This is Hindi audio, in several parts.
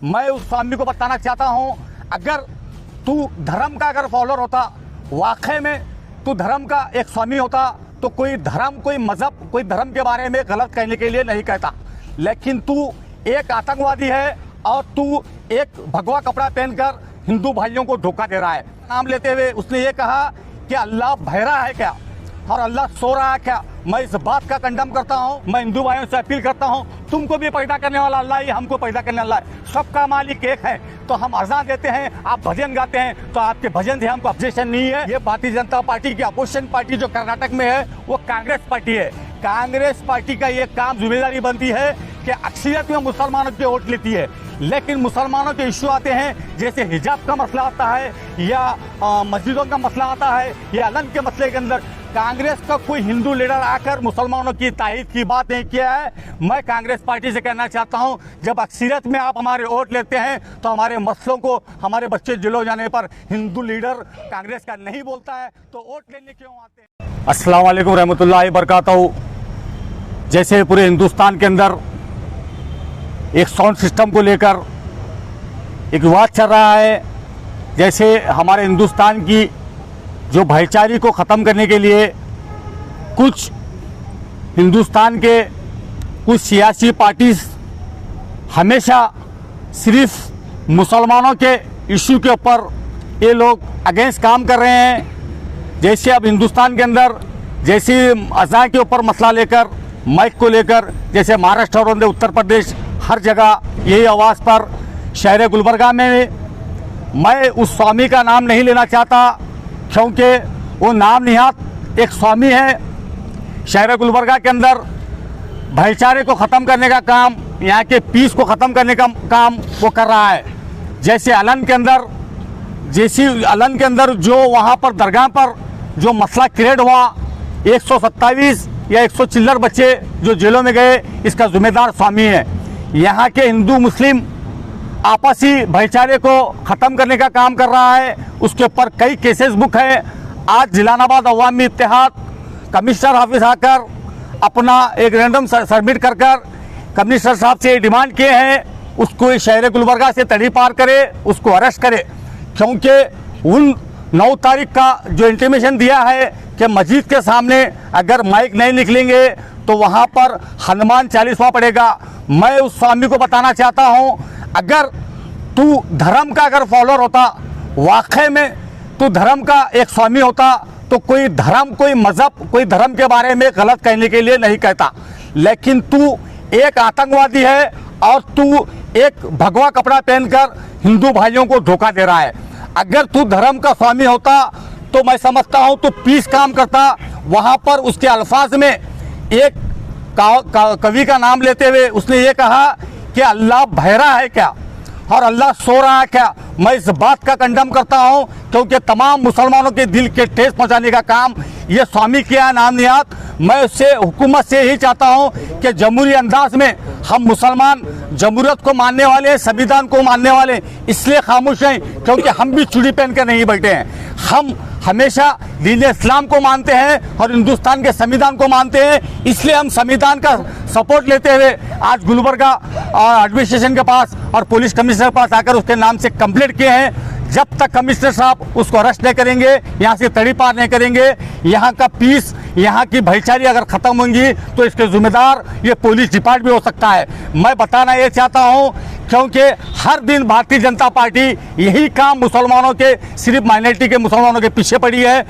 मैं उस स्वामी को बताना चाहता हूं, अगर तू धर्म का अगर फॉलोअर होता, वाकई में तू धर्म का एक स्वामी होता, तो कोई धर्म, कोई मजहब, कोई धर्म के बारे में गलत कहने के लिए नहीं कहता। लेकिन तू एक आतंकवादी है और तू एक भगवा कपड़ा पहनकर हिंदू भाइयों को धोखा दे रहा है। नाम लेते हुए उसने ये कहा कि अल्लाह बहरा है क्या और अल्लाह सो रहा है क्या। मैं इस बात का कंडम करता हूं। मैं हिंदू भाइयों से अपील करता हूं, तुमको भी पैदा करने वाला अल्लाह ही, हमको पैदा करने वाला है, सबका मालिक एक है। तो हम अज़ान देते हैं, आप भजन गाते हैं, तो आपके भजन से हमको ऑब्जेक्शन नहीं है। ये भारतीय जनता पार्टी की अपोजिशन पार्टी जो कर्नाटक में है वो कांग्रेस पार्टी है। कांग्रेस पार्टी का ये काम, जिम्मेदारी बनती है कि अक्सरियत में मुसलमानों के वोट लेती है, लेकिन मुसलमानों के इश्यू आते हैं, जैसे हिजाब का मसला आता है या मस्जिदों का मसला आता है या अलन के मसले के अंदर कांग्रेस का कोई हिंदू लीडर आकर मुसलमानों की तारीफ की बात नहीं किया है। मैं कांग्रेस पार्टी से कहना चाहता हूं, जब अक्सरियत में आप हमारे वोट लेते हैं तो हमारे मसलों को, हमारे बच्चे जेल हो जाने पर हिंदू लीडर कांग्रेस का नहीं बोलता है, तो वोट लेने क्यों आते हैं। अस्सलाम वालेकुम रहमतुल्लाहि बरकातहू। जैसे पूरे हिंदुस्तान के अंदर एक साउंड सिस्टम को लेकर एक विवाद चल रहा है, जैसे हमारे हिंदुस्तान की जो भाईचारे को ख़त्म करने के लिए कुछ हिंदुस्तान के कुछ सियासी पार्टी हमेशा सिर्फ मुसलमानों के इशू के ऊपर ये लोग अगेंस्ट काम कर रहे हैं। जैसे अब हिंदुस्तान के अंदर जैसे अज़ान के ऊपर मसला लेकर, माइक को लेकर, जैसे महाराष्ट्र और उत्तर प्रदेश हर जगह यही आवाज़ पर, शहर गुलबर्गा में मैं उस स्वामी का नाम नहीं लेना चाहता क्योंकि वो नाम निहात एक स्वामी है। शहर गुलबर्गा के अंदर भाईचारे को ख़त्म करने का काम, यहाँ के पीस को ख़त्म करने का काम वो कर रहा है। जैसे अलन के अंदर जो वहाँ पर दरगाह पर जो मसला क्रिएट हुआ, 127 या 100 चिल्लर बच्चे जो जेलों में गए, इसका जिम्मेदार स्वामी है। यहाँ के हिंदू मुस्लिम आपसी भाईचारे को ख़त्म करने का काम कर रहा है। उसके ऊपर कई केसेस बुक है। आज जिलानाबाद अवामी इत्तेहाद कमिश्नर ऑफिस आकर अपना एक रेंडम सबमिट कर कमिश्नर साहब से डिमांड किए हैं, उसको शहर गुलबर्गा से तड़ी पार करे, उसको अरेस्ट करे, क्योंकि उन 9 तारीख का जो इंटीमेशन दिया है कि मस्जिद के सामने अगर माइक नहीं निकलेंगे तो वहाँ पर हनुमान चालीसा पड़ेगा। मैं उस स्वामी को बताना चाहता हूँ, अगर तू धर्म का अगर फॉलोअर होता, वाकई में तू धर्म का एक स्वामी होता, तो कोई धर्म, कोई मजहब, कोई धर्म के बारे में गलत कहने के लिए नहीं कहता। लेकिन तू एक आतंकवादी है और तू एक भगवा कपड़ा पहनकर हिंदू भाइयों को धोखा दे रहा है। अगर तू धर्म का स्वामी होता तो मैं समझता हूँ तो पीस काम करता। वहाँ पर उसके अल्फाज में एक कवि का नाम लेते हुए उसने ये कहा कि अल्लाह बहरा है क्या और अल्लाह सो रहा है क्या। मैं इस बात का कंडम करता हूं, क्योंकि तमाम मुसलमानों के दिल के ठेस पहुंचाने का काम ये स्वामी किया है नाम निहात। मैं उससे, हुकूमत से यही चाहता हूं कि जमहूरी अंदाज में, हम मुसलमान जमहूरियत को मानने वाले हैं, संविधान को मानने वाले, इसलिए खामोश हैं क्योंकि हम भी चूड़ी पहन कर नहीं बैठे हैं। हम हमेशा दीन इस्लाम को मानते हैं और हिंदुस्तान के संविधान को मानते हैं, इसलिए हम संविधान का सपोर्ट लेते हुए आज गुलबर्गा एडमिनिस्ट्रेशन के पास और पुलिस कमिश्नर के पास आकर उसके नाम से कंप्लेंट किए हैं। जब तक कमिश्नर साहब उसको अरेस्ट नहीं करेंगे, यहाँ से तड़ी पार नहीं करेंगे, यहाँ का पीस, यहाँ की भाईचारी अगर ख़त्म होंगी तो इसके जिम्मेदार ये पुलिस डिपार्टमेंट भी हो सकता है। मैं बताना ये चाहता हूँ क्योंकि हर दिन भारतीय जनता पार्टी यही काम मुसलमानों के, सिर्फ माइनॉरिटी के मुसलमानों के पीछे पड़ी है।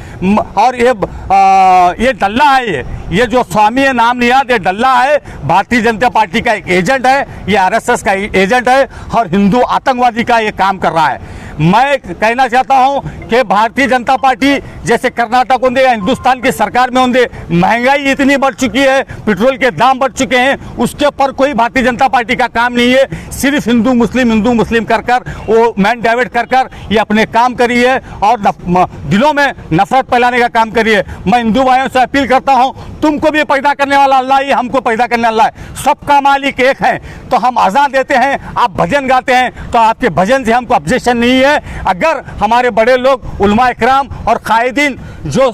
और ये डल्ला है, ये जो स्वामी है नाम निहात, ये डल्ला है, भारतीय जनता पार्टी का एक एजेंट है, ये आरएसएस का एजेंट है और हिंदू आतंकवादी का ये काम कर रहा है। मैं कहना चाहता हूं कि भारतीय जनता पार्टी जैसे कर्नाटक होंगे या हिंदुस्तान की सरकार में होंगे, महंगाई इतनी बढ़ चुकी है, पेट्रोल के दाम बढ़ चुके हैं, उसके ऊपर कोई भारतीय जनता पार्टी का काम नहीं है। सिर्फ हिंदू मुस्लिम कर वो मैन डाइवर्ट कर ये अपने काम करी है और दिलों में नफरत फैलाने का काम करी है। मैं हिंदू भाइयों से अपील करता हूं, तुमको भी पैदा करने वाला अल्लाह ही, हमको पैदा करने वाला है, सबका मालिक एक है। तो हम अज़ान देते हैं, आप भजन गाते हैं, तो आपके भजन से हमको ऑब्जेक्शन नहीं है। है। अगर हमारे बड़े लोग उलमा इकराम और कायदीन जो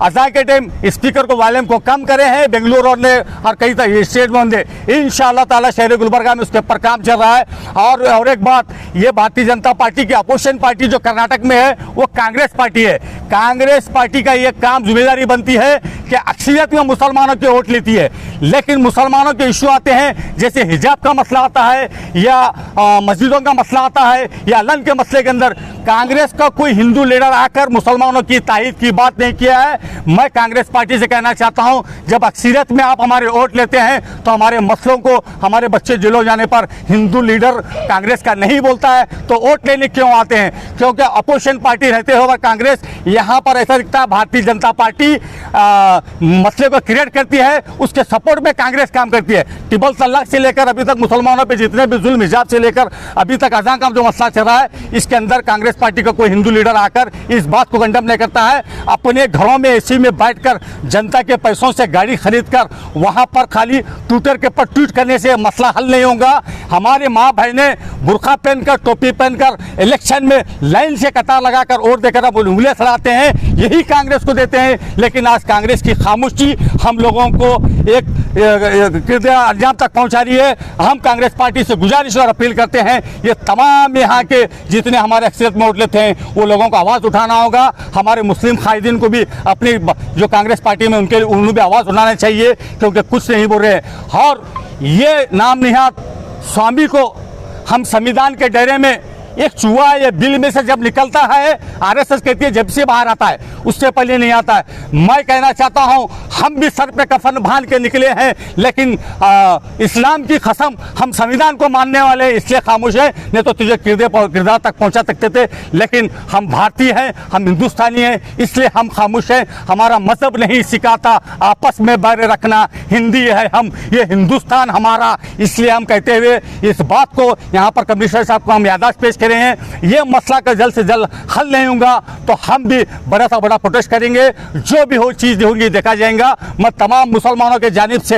अज़ा के टाइम स्पीकर को वॉल्यूम को कम करे हैं बेंगलुरु और कई स्टेट में होंगे, इंशाअल्लाह ताला शहर गुलबर्गा में उसके ऊपर काम चल रहा है। और एक बात, ये भारतीय जनता पार्टी की अपोजिशन पार्टी जो कर्नाटक में है वो कांग्रेस पार्टी है। कांग्रेस पार्टी का ये काम जिम्मेदारी बनती है कि अक्सरियत में मुसलमानों के वोट लेती है, लेकिन मुसलमानों के इशू आते हैं जैसे हिजाब का मसला आता है या मस्जिदों का मसला आता है या अलन के मसले के अंदर कांग्रेस का कोई हिंदू लीडर आकर मुसलमानों की तायद की बात नहीं किया है। मैं कांग्रेस पार्टी से कहना चाहता हूं, जब अक्सरियत में आप हमारे वोट लेते हैं तो हमारे मसलों को, हमारे बच्चे जेलों जाने पर हिंदू लीडर कांग्रेस का नहीं बोलता है तो वोट लेने क्यों आते हैं? क्योंकि अपोजिशन पार्टी रहते हुए कांग्रेस यहाँ पर ऐसा दिखता है भारतीय जनता पार्टी मसले को क्रिएट करती है, उसके सपोर्ट में कांग्रेस काम करती है। ट्रिपल तलाक से लेकर अभी तक मुसलमानों पे जितने भी जुल्म हिजाब से लेकर अभी तक अज़ां का जो मसला चल रहा है, इसके अंदर कांग्रेस पार्टी का कोई हिंदू लीडर आकर इस बात को कंडेम नहीं करता है। अपने घरों में एसी में बैठकर जनता के पैसों से गाड़ी खरीदकर वहां पर खाली ट्विटर के ऊपर ट्वीट करने से मसला हल नहीं होगा। हमारे माँ बहने बुर्का पहनकर, टोपी पहनकर इलेक्शन में लाइन से कतार लगाकर वोट देकर अब उंगलियां सड़ाते हैं, यही कांग्रेस को देते हैं। लेकिन आज कांग्रेस की खामोशी हम लोगों को एक अंजाम तक पहुंचा रही है। हम कांग्रेस पार्टी से गुजारिश और अपील करते हैं, ये तमाम यहाँ के जितने हमारे अक्सरियत में वोट लेते हैं वो लोगों को आवाज़ उठाना होगा। हमारे मुस्लिम कायदीन को भी अपनी जो कांग्रेस पार्टी में उन्हें भी आवाज़ उठाना चाहिए, क्योंकि कुछ नहीं बोल रहे हैं। और ये नाम निहाद स्वामी को हम संविधान के दायरे में एक चूहा ये बिल में से जब निकलता है, आरएसएस कहती है जब से बाहर आता है, उससे पहले नहीं आता है। मैं कहना चाहता हूं, हम भी सर पे कफन बांध के निकले हैं, लेकिन इस्लाम की कसम हम संविधान को मानने वाले इसलिए खामोश है, नहीं तो तुझे किरदार तक पहुंचा सकते थे। लेकिन हम भारतीय हैं, हम हिंदुस्तानी हैं, इसलिए हम खामोश हैं। हमारा मजहब नहीं सिखाता आपस में बैर रखना, हिंदी है हम, ये हिंदुस्तान हमारा, इसलिए हम कहते हुए इस बात को यहाँ पर कमिश्नर साहब को हम याददाश्त पेश रहे हैं। ये मसला का जल्द से जल्द हल नहीं होगा तो हम भी बड़ा सा बड़ा प्रोटेस्ट करेंगे। जो भी हो चीज़ होगी देखा जाएगा। मैं तमाम मुसलमानों के जानिब से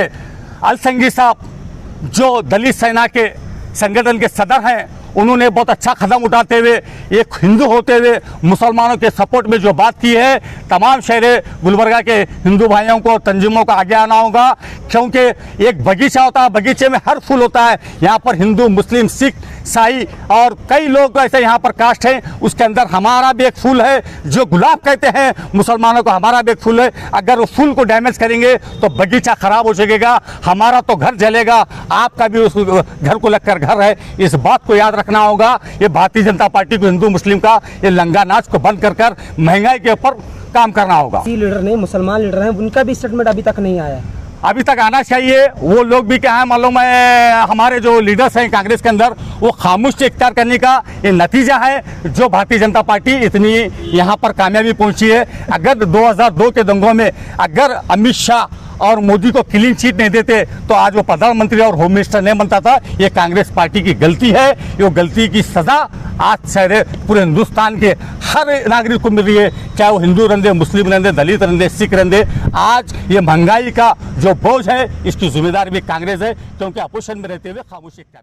अलसंगी साहब जो दलित सेना के संगठन के सदर हैं, उन्होंने बहुत अच्छा कदम उठाते हुए एक हिंदू होते हुए मुसलमानों के सपोर्ट में जो बात की है, तमाम शहर गुलबर्गा के हिंदू भाइयों को, तंजीमों को आगे आना होगा। क्योंकि एक बगीचा होता है, बगीचे में हर फूल होता है। यहाँ पर हिंदू, मुस्लिम, सिख, ईसाई और कई लोग ऐसे यहाँ पर कास्ट हैं, उसके अंदर हमारा भी एक फूल है जो गुलाब कहते हैं, मुसलमानों को हमारा भी एक फूल है। अगर उस फूल को डैमेज करेंगे तो बगीचा खराब हो सकेगा, हमारा तो घर जलेगा, आपका भी उस घर को लगकर घर है। इस बात को याद रखना होगा। ये भारतीय जनता पार्टी को हिंदू मुस्लिम का ये लंगा नाच को बंद कर महंगाई के ऊपर काम करना होगा। लीडर नहीं, मुसलमान लीडर हैं, उनका भी स्टेटमेंट अभी तक नहीं आया। अभी तक आना चाहिए। वो लोग भी क्या है मालूम है, हमारे जो लीडर्स हैं कांग्रेस के अंदर, वो खामोश इख्तियार करने का ये नतीजा है जो भारतीय जनता पार्टी इतनी यहाँ पर कामयाबी पहुंची है। अगर 2002 के दंगों में अगर अमित शाह और मोदी को क्लीन चिट नहीं देते तो आज वो प्रधानमंत्री और होम मिनिस्टर नहीं बनता था। ये कांग्रेस पार्टी की गलती है। ये गलती की सजा आज शायद पूरे हिंदुस्तान के हर नागरिक को मिल रही है, चाहे वो हिंदू रहते, मुस्लिम रहते, दलित रहते, सिख रहते। आज ये महंगाई का जो बोझ है इसकी जिम्मेदार भी कांग्रेस है, क्योंकि अपोजिशन में रहते हुए खामोशी इख्तियार